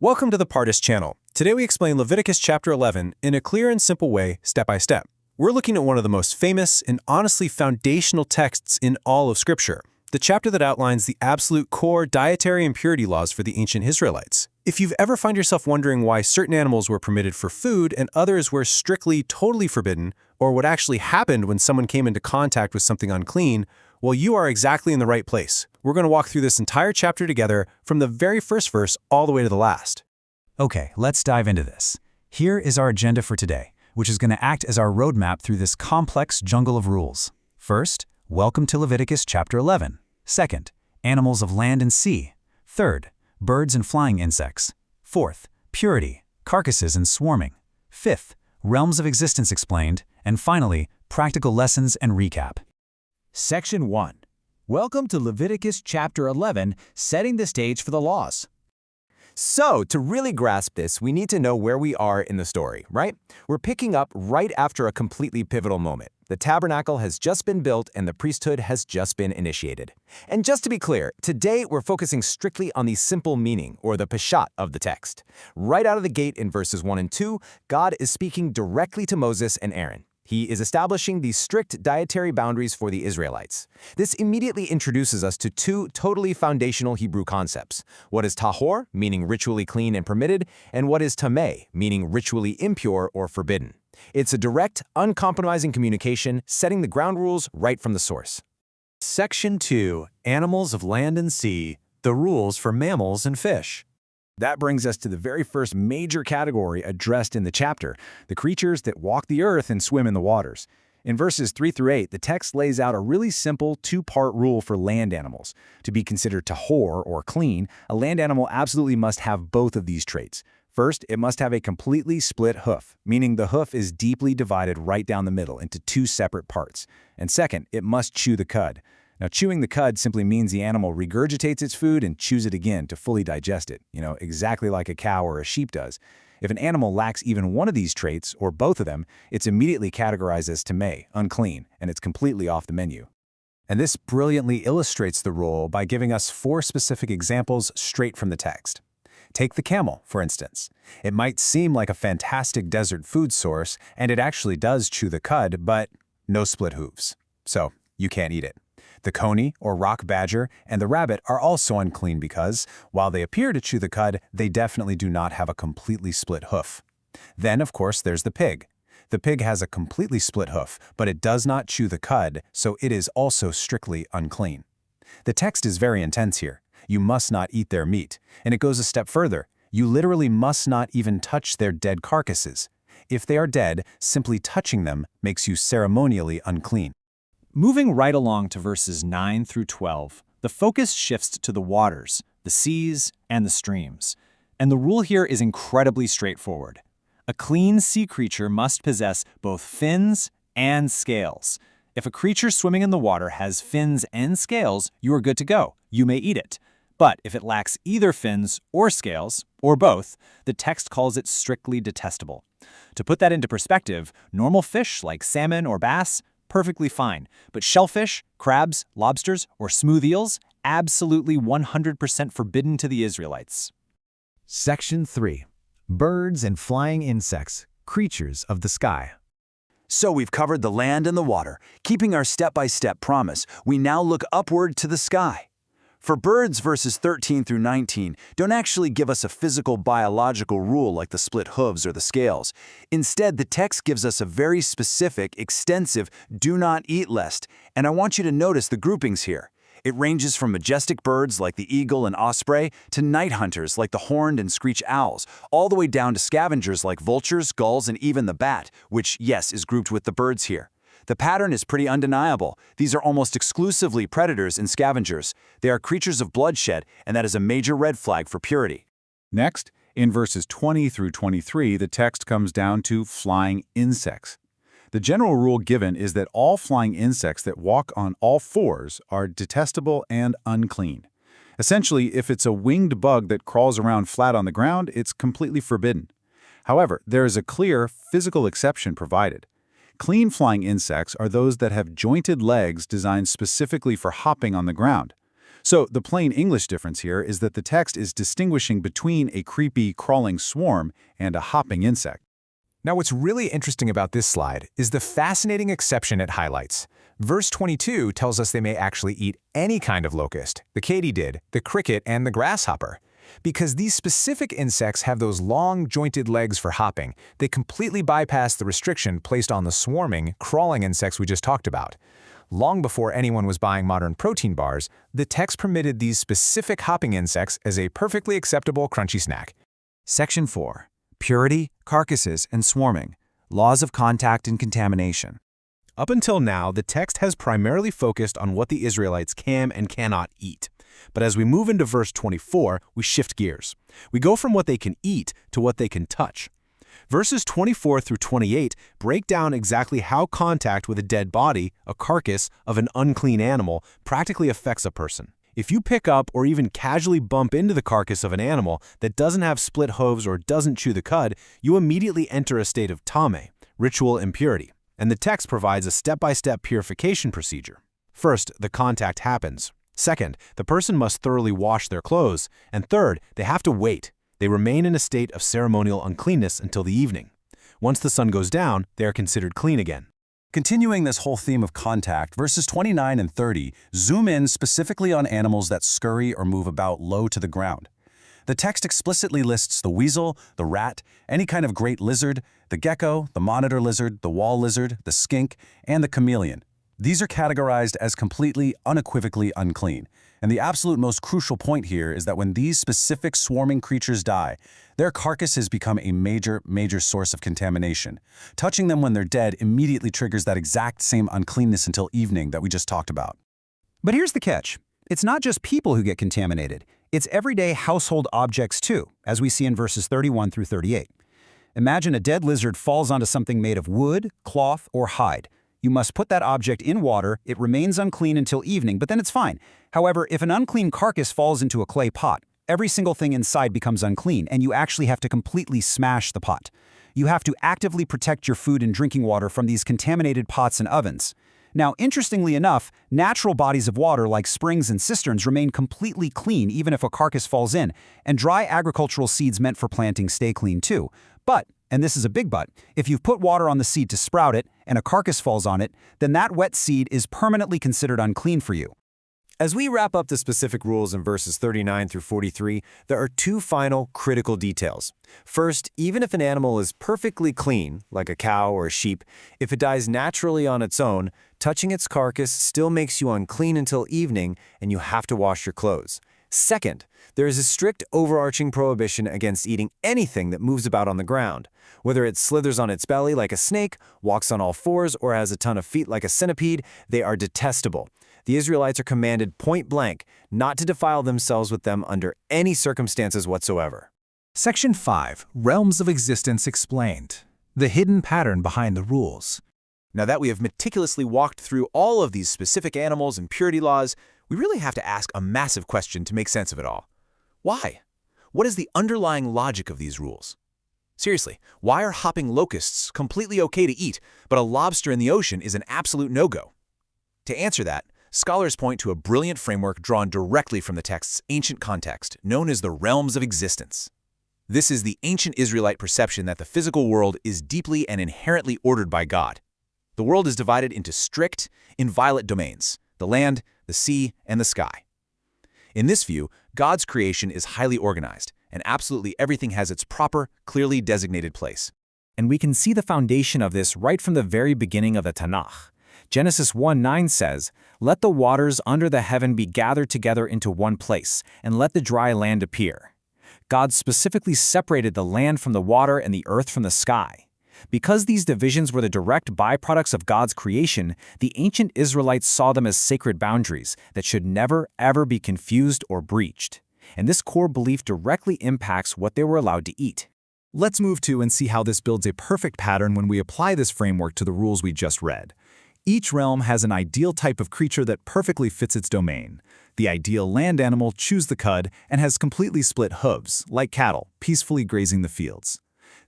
Welcome to the Partis channel. Today we explain Leviticus chapter 11 in a clear and simple way, step by step. We're looking at one of the most famous and honestly foundational texts in all of Scripture, the chapter that outlines the absolute core dietary and purity laws for the ancient Israelites. If you've ever found yourself wondering why certain animals were permitted for food and others were strictly, totally forbidden, or what actually happened when someone came into contact with something unclean, well, you are exactly in the right place. We're going to walk through this entire chapter together from the very first verse all the way to the last. Okay, let's dive into this. Here is our agenda for today, which is going to act as our roadmap through this complex jungle of rules. First, welcome to Leviticus chapter 11. Second, animals of land and sea. Third, birds and flying insects. Fourth, purity, carcasses and swarming. Fifth, realms of existence explained. And finally, practical lessons and recap. Section 1. Welcome to Leviticus chapter 11, setting the stage for the laws. So, to really grasp this, we need to know where we are in the story, right? We're picking up right after a completely pivotal moment. The tabernacle has just been built and the priesthood has just been initiated. And just to be clear, today we're focusing strictly on the simple meaning, or the peshat, of the text. Right out of the gate in verses 1 and 2, God is speaking directly to Moses and Aaron. He is establishing these strict dietary boundaries for the Israelites. This immediately introduces us to two totally foundational Hebrew concepts. What is tahor, meaning ritually clean and permitted, and what is tamei, meaning ritually impure or forbidden. It's a direct, uncompromising communication, setting the ground rules right from the source. Section 2. Animals of land and sea, the rules for mammals and fish. That brings us to the very first major category addressed in the chapter, the creatures that walk the earth and swim in the waters. In verses 3 through 8, the text lays out a really simple two-part rule for land animals. To be considered tahor, or clean, a land animal absolutely must have both of these traits. First, it must have a completely split hoof, meaning the hoof is deeply divided right down the middle into two separate parts. And second, it must chew the cud. Now, chewing the cud simply means the animal regurgitates its food and chews it again to fully digest it, exactly like a cow or a sheep does. If an animal lacks even one of these traits, or both of them, it's immediately categorized as tamei, unclean, and it's completely off the menu. And this brilliantly illustrates the rule by giving us 4 specific examples straight from the text. Take the camel, for instance. It might seem like a fantastic desert food source, and it actually does chew the cud, but no split hooves. So, you can't eat it. The coney, or rock badger, and the rabbit are also unclean because, while they appear to chew the cud, they definitely do not have a completely split hoof. Then, of course, there's the pig. The pig has a completely split hoof, but it does not chew the cud, so it is also strictly unclean. The text is very intense here. You must not eat their meat, and it goes a step further. You literally must not even touch their dead carcasses. If they are dead, simply touching them makes you ceremonially unclean. Moving right along to verses 9 through 12, the focus shifts to the waters, the seas, and the streams. And the rule here is incredibly straightforward. A clean sea creature must possess both fins and scales. If a creature swimming in the water has fins and scales, you are good to go. You may eat it. But if it lacks either fins or scales, or both, the text calls it strictly detestable. To put that into perspective, normal fish like salmon or bass, perfectly fine, but shellfish, crabs, lobsters, or smooth eels, absolutely 100% forbidden to the Israelites. Section 3. Birds and flying insects, creatures of the sky. So we've covered the land and the water. Keeping our step-by-step promise, we now look upward to the sky. For birds, verses 13 through 19 don't actually give us a physical biological rule like the split hooves or the scales. Instead, the text gives us a very specific, extensive do not eat list, and I want you to notice the groupings here. It ranges from majestic birds like the eagle and osprey to night hunters like the horned and screech owls, all the way down to scavengers like vultures, gulls, and even the bat, which, yes, is grouped with the birds here. The pattern is pretty undeniable. These are almost exclusively predators and scavengers. They are creatures of bloodshed, and that is a major red flag for purity. Next, in verses 20 through 23, the text comes down to flying insects. The general rule given is that all flying insects that walk on all fours are detestable and unclean. Essentially, if it's a winged bug that crawls around flat on the ground, it's completely forbidden. However, there is a clear physical exception provided. Clean flying insects are those that have jointed legs designed specifically for hopping on the ground. So the plain English difference here is that the text is distinguishing between a creepy, crawling swarm and a hopping insect. Now, what's really interesting about this slide is the fascinating exception it highlights. Verse 22 tells us they may actually eat any kind of locust, the katydid, the cricket, and the grasshopper. Because these specific insects have those long, jointed legs for hopping, they completely bypass the restriction placed on the swarming, crawling insects we just talked about. Long before anyone was buying modern protein bars, the text permitted these specific hopping insects as a perfectly acceptable crunchy snack. Section 4. Purity, carcasses, and swarming. Laws of contact and contamination. Up until now, the text has primarily focused on what the Israelites can and cannot eat. But as we move into verse 24, we shift gears. We go from what they can eat to what they can touch. Verses 24 through 28 break down exactly how contact with a dead body, a carcass of an unclean animal, practically affects a person. If you pick up or even casually bump into the carcass of an animal that doesn't have split hooves or doesn't chew the cud, you immediately enter a state of tamei, ritual impurity. And the text provides a step-by-step purification procedure. First, the contact happens. Second, the person must thoroughly wash their clothes. And third, they have to wait. They remain in a state of ceremonial uncleanness until the evening. Once the sun goes down, they are considered clean again. Continuing this whole theme of contact, verses 29 and 30 zoom in specifically on animals that scurry or move about low to the ground. The text explicitly lists the weasel, the rat, any kind of great lizard, the gecko, the monitor lizard, the wall lizard, the skink, and the chameleon. These are categorized as completely, unequivocally unclean. And the absolute most crucial point here is that when these specific swarming creatures die, their carcasses become a major source of contamination. Touching them when they're dead immediately triggers that exact same uncleanness until evening that we just talked about. But here's the catch. It's not just people who get contaminated. It's everyday household objects too, as we see in verses 31 through 38. Imagine a dead lizard falls onto something made of wood, cloth, or hide. You must put that object in water. It remains unclean until evening, but then it's fine. However, if an unclean carcass falls into a clay pot, every single thing inside becomes unclean, and you actually have to completely smash the pot. You have to actively protect your food and drinking water from these contaminated pots and ovens. Now, interestingly enough, natural bodies of water like springs and cisterns remain completely clean even if a carcass falls in, and dry agricultural seeds meant for planting stay clean too. But, and this is a big but, if you've put water on the seed to sprout it and a carcass falls on it, then that wet seed is permanently considered unclean for you. As we wrap up the specific rules in verses 39 through 43, there are two final critical details. First, even if an animal is perfectly clean, like a cow or a sheep, if it dies naturally on its own, touching its carcass still makes you unclean until evening and you have to wash your clothes. Second, there is a strict overarching prohibition against eating anything that moves about on the ground. Whether it slithers on its belly like a snake, walks on all fours, or has a ton of feet like a centipede, they are detestable. The Israelites are commanded point blank not to defile themselves with them under any circumstances whatsoever. Section 5. Realms of Existence Explained. The hidden pattern behind the rules. Now that we have meticulously walked through all of these specific animals and purity laws, we really have to ask a massive question to make sense of it all. Why? What is the underlying logic of these rules? Seriously, why are hopping locusts completely okay to eat, but a lobster in the ocean is an absolute no-go? To answer that, scholars point to a brilliant framework drawn directly from the text's ancient context, known as the realms of existence. This is the ancient Israelite perception that the physical world is deeply and inherently ordered by God. The world is divided into strict, inviolate domains: the land, the sea, and the sky. In this view, God's creation is highly organized, and absolutely everything has its proper, clearly designated place. And we can see the foundation of this right from the very beginning of the Tanakh. Genesis 1:9 says, "Let the waters under the heaven be gathered together into one place, and let the dry land appear." God specifically separated the land from the water and the earth from the sky. Because these divisions were the direct byproducts of God's creation, the ancient Israelites saw them as sacred boundaries that should never, ever be confused or breached. And this core belief directly impacts what they were allowed to eat. Let's move to and see how this builds a perfect pattern when we apply this framework to the rules we just read. Each realm has an ideal type of creature that perfectly fits its domain. The ideal land animal chews the cud and has completely split hooves, like cattle, peacefully grazing the fields.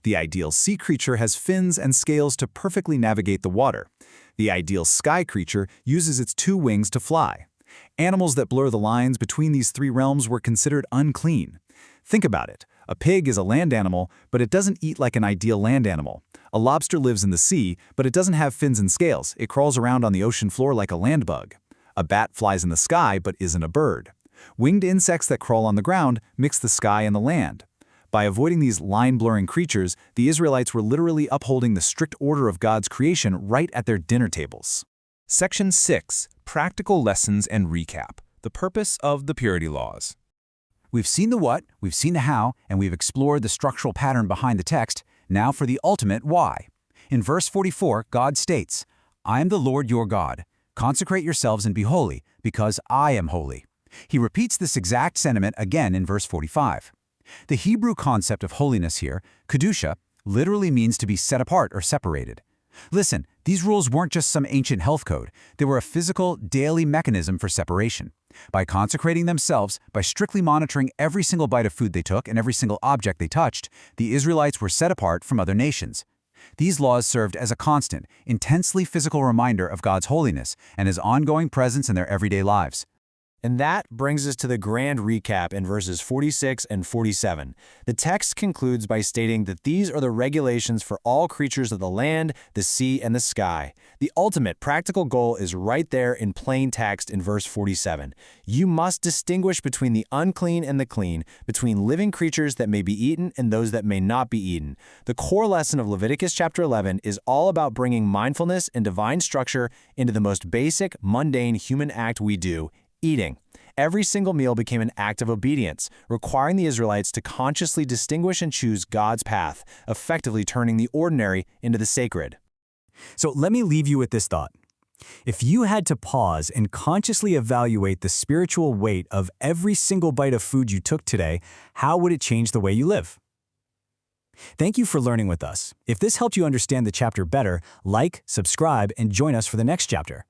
The ideal sea creature has fins and scales to perfectly navigate the water. The ideal sky creature uses its two wings to fly. Animals that blur the lines between these three realms were considered unclean. Think about it. A pig is a land animal, but it doesn't eat like an ideal land animal. A lobster lives in the sea, but it doesn't have fins and scales. It crawls around on the ocean floor like a land bug. A bat flies in the sky, but isn't a bird. Winged insects that crawl on the ground mix the sky and the land. By avoiding these line-blurring creatures, the Israelites were literally upholding the strict order of God's creation right at their dinner tables. Section 6. Practical Lessons and Recap. The Purpose of the Purity Laws. We've seen the what, we've seen the how, and we've explored the structural pattern behind the text. Now for the ultimate why. In verse 44, God states, "I am the Lord your God. Consecrate yourselves and be holy, because I am holy." He repeats this exact sentiment again in verse 45. The Hebrew concept of holiness here, kedusha, literally means to be set apart or separated. Listen, these rules weren't just some ancient health code. They were a physical, daily mechanism for separation. By consecrating themselves, by strictly monitoring every single bite of food they took and every single object they touched, the Israelites were set apart from other nations. These laws served as a constant, intensely physical reminder of God's holiness and His ongoing presence in their everyday lives. And that brings us to the grand recap in verses 46 and 47. The text concludes by stating that these are the regulations for all creatures of the land, the sea, and the sky. The ultimate practical goal is right there in plain text in verse 47. You must distinguish between the unclean and the clean, between living creatures that may be eaten and those that may not be eaten. The core lesson of Leviticus chapter 11 is all about bringing mindfulness and divine structure into the most basic, mundane human act we do, eating. Every single meal became an act of obedience, requiring the Israelites to consciously distinguish and choose God's path, effectively turning the ordinary into the sacred. So let me leave you with this thought. If you had to pause and consciously evaluate the spiritual weight of every single bite of food you took today, how would it change the way you live? Thank you for learning with us. If this helped you understand the chapter better, like, subscribe, and join us for the next chapter.